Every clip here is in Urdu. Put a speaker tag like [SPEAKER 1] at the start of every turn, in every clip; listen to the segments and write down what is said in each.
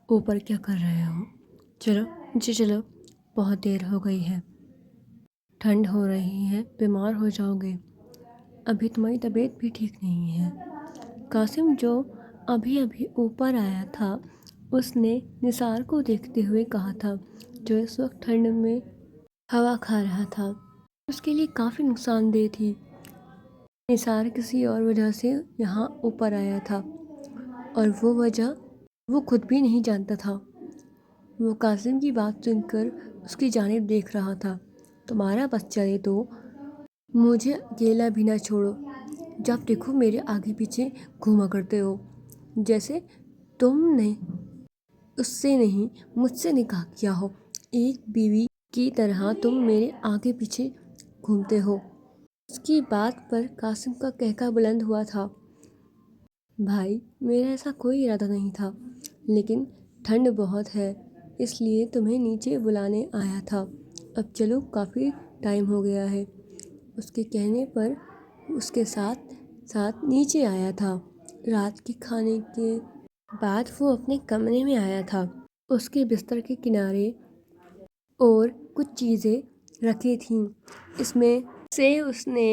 [SPEAKER 1] اوپر کیا کر رہے ہو؟ چلو نیچے چلو، بہت دیر ہو گئی ہے، ٹھنڈ ہو رہی ہے، بیمار ہو جاؤ گے، ابھی تمہاری طبیعت بھی ٹھیک نہیں ہے۔ قاسم جو ابھی ابھی اوپر آیا تھا، اس نے نثار کو دیکھتے ہوئے کہا تھا، جو اس وقت ٹھنڈ میں ہوا کھا رہا تھا، اس کے لیے کافی نقصان دہ تھی۔ نثار کسی اور وجہ سے یہاں اوپر آیا تھا، اور وہ وجہ وہ خود بھی نہیں جانتا تھا۔ وہ قاسم کی بات سن کر اس کی جانب دیکھ رہا تھا۔ تمہارا بس چلے تو مجھے اکیلا بھی نہ چھوڑو، جب دیکھو میرے آگے پیچھے گھوما کرتے ہو، جیسے تم نے اس سے نہیں مجھ سے نکاح کیا ہو، ایک بیوی کی طرح تم میرے آگے پیچھے گھومتے ہو۔ اس کی بات پر قاسم کا قہقہ بلند ہوا تھا۔ بھائی، میرا ایسا کوئی ارادہ نہیں تھا، لیکن ٹھنڈ بہت ہے، اس لیے تمہیں نیچے بلانے آیا تھا۔ اب چلو، کافی ٹائم ہو گیا ہے۔ اس کے کہنے پر اس کے ساتھ ساتھ نیچے آیا تھا۔ رات کے کھانے کے بعد وہ اپنے کمرے میں آیا تھا۔ اس کے بستر کے کنارے اور کچھ چیزیں رکھی تھیں۔ اس میں سے اس نے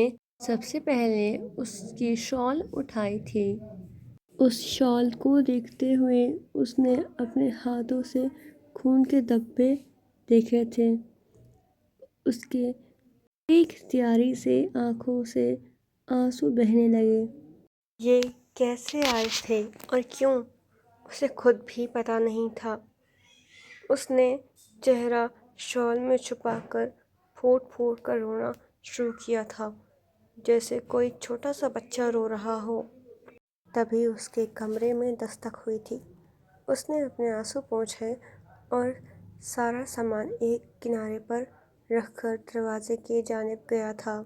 [SPEAKER 1] سب سے پہلے اس کی شال اٹھائی تھی۔ اس شال کو دیکھتے ہوئے اس نے اپنے ہاتھوں سے خون کے دھبے دیکھے تھے۔ اس کے ایک اختیاری سے آنکھوں سے آنسو بہنے لگے۔ یہ کیسے آئے تھے اور کیوں، اسے خود بھی پتہ نہیں تھا۔ اس نے چہرہ شال میں چھپا کر پھوٹ پھوٹ کر رونا شروع کیا تھا، جیسے کوئی چھوٹا سا بچہ رو رہا ہو۔ تبھی اس کے کمرے میں دستک ہوئی تھی۔ اس نے اپنے آنسو پونچھے اور سارا سامان ایک کنارے پر رکھ کر دروازے کی جانب گیا تھا۔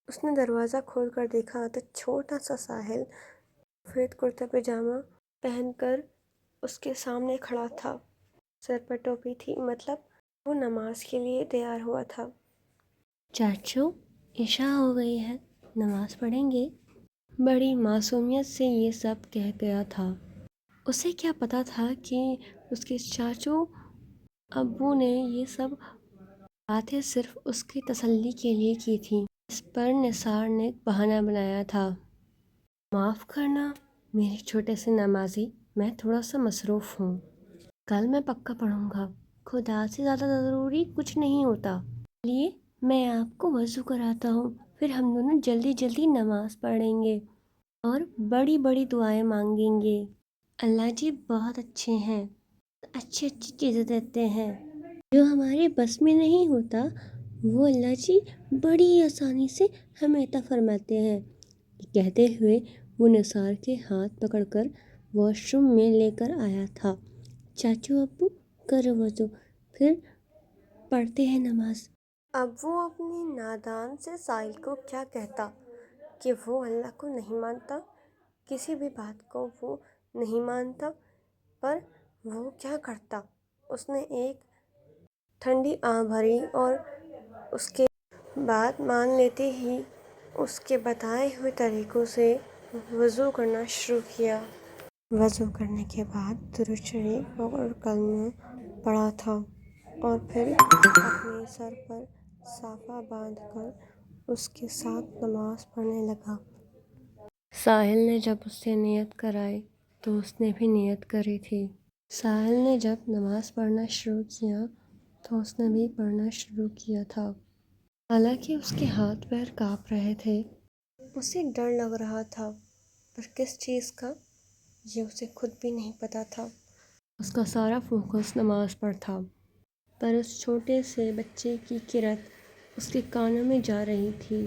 [SPEAKER 1] اس نے دروازہ کھول کر دیکھا تو چھوٹا سا ساحل سفید کرتا پاجامہ پہن کر اس کے سامنے کھڑا تھا۔ سر پر ٹوپی تھی، مطلب وہ نماز کے لیے تیار ہوا تھا۔ چاچو، عشاء ہو گئی ہے، نماز پڑھیں گے؟ بڑی معصومیت سے یہ سب کہہ گیا تھا۔ اسے کیا پتہ تھا کہ اس کے چاچو ابو نے یہ سب باتیں صرف اس کی تسلی کے لیے کی تھیں۔ اس پر نثار نے بہانہ بنایا تھا۔ معاف کرنا میرے چھوٹے سے نمازی، میں تھوڑا سا مصروف ہوں، کل میں پکا پڑھوں گا۔ خدا سے زیادہ ضروری کچھ نہیں ہوتا۔ چلیے، میں آپ کو وضو کراتا ہوں، پھر ہم دونوں جلدی جلدی نماز پڑھیں گے اور بڑی بڑی دعائیں مانگیں گے۔ اللہ جی بہت اچھے ہیں، اچھی اچھی چیزیں دیتے ہیں، جو ہمارے بس میں نہیں ہوتا وہ اللہ جی بڑی آسانی سے ہمیں عطا فرماتے ہیں۔ کہتے ہوئے وہ نثار کے ہاتھ پکڑ کر واش روم میں لے کر آیا تھا۔ چاچو ابو، کرو وضو، پھر پڑھتے ہیں نماز۔ اب وہ اپنی نادان سے سائل کو کیا کہتا کہ وہ اللہ کو نہیں مانتا، کسی بھی بات کو وہ نہیں مانتا، پر وہ کیا کرتا؟ اس نے ایک ٹھنڈی آنکھ بھری اور اس کے بعد مان لیتے ہی اس کے بتائے ہوئے طریقوں سے وضو کرنا شروع کیا۔ وضو کرنے کے بعد درود شریف اور کلمہ پڑھا تھا، اور پھر اپنے سر پر صافہ باندھ کر اس کے ساتھ نماز پڑھنے لگا۔ ساحل نے جب اس سے نیت کرائی تو اس نے بھی نیت کری تھی۔ ساحل نے جب نماز پڑھنا شروع کیا تو اس نے بھی پڑھنا شروع کیا تھا۔ حالانکہ اس کے ہاتھ پیر کانپ رہے تھے، اسے ڈر لگ رہا تھا، پر کس چیز کا یہ اسے خود بھی نہیں پتا تھا۔ اس کا سارا فوکس نماز پر تھا، پر اس چھوٹے سے بچے کی قرأت اس کے کانوں میں جا رہی تھی،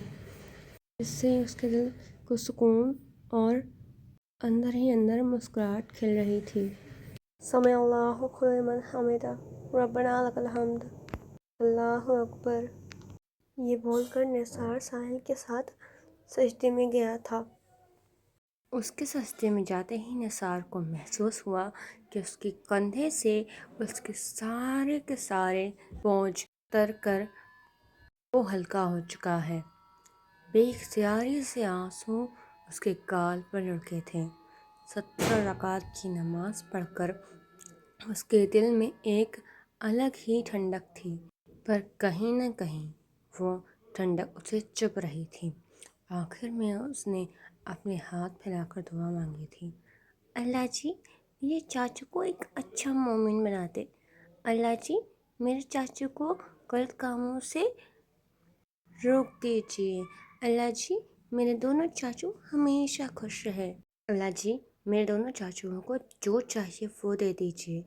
[SPEAKER 1] جس سے اس کے دل کو سکون اور اندر ہی اندر مسکراہٹ کھل رہی تھی۔ سمع اللہ لمن حمدہ، ربنا لک الحمد، اللہ اکبر، یہ بول کر نثار ساحل کے ساتھ سجدے میں گیا تھا۔ اس کے سجدے میں جاتے ہی نثار کو محسوس ہوا کہ اس کے کندھے سے اس کے سارے بوجھ اتر کر وہ ہلکا ہو چکا ہے۔ بے اختیاری سے آنسو اس کے گال پر لڑکے تھے۔ 70 رکعت کی نماز پڑھ کر اس کے دل میں ایک الگ ہی ٹھنڈک تھی، پر کہیں نہ کہیں وہ ٹھنڈک اسے چبھ رہی تھی۔ آخر میں اس نے اپنے ہاتھ پھیلا کر دعا مانگی تھی، اللہ جی میرے چاچو کو ایک اچھا مومن بنا دے، اللہ جی میرے چاچو کو غلط کاموں سے روک دیجیے، اللہ جی میرے دونوں چاچو ہمیشہ خوش رہے، اللہ جی میرے دونوں چاچوؤں کو جو چاہیے وہ دے دیجیے۔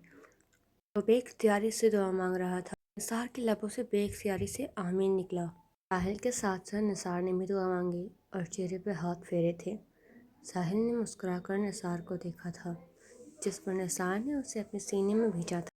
[SPEAKER 1] وہ بے اختیاری سے دعا مانگ رہا تھا۔ نثار کے لبوں سے بے اختیاری سے آمین نکلا۔ ساحل کے ساتھ ساتھ نثار نے بھی دعا مانگی اور چہرے پہ ہاتھ پھیرے تھے۔ ساحل نے مسکرا کر نثار کو دیکھا تھا، جس پر نثار نے اسے اپنے سینے میں بھیجا تھا۔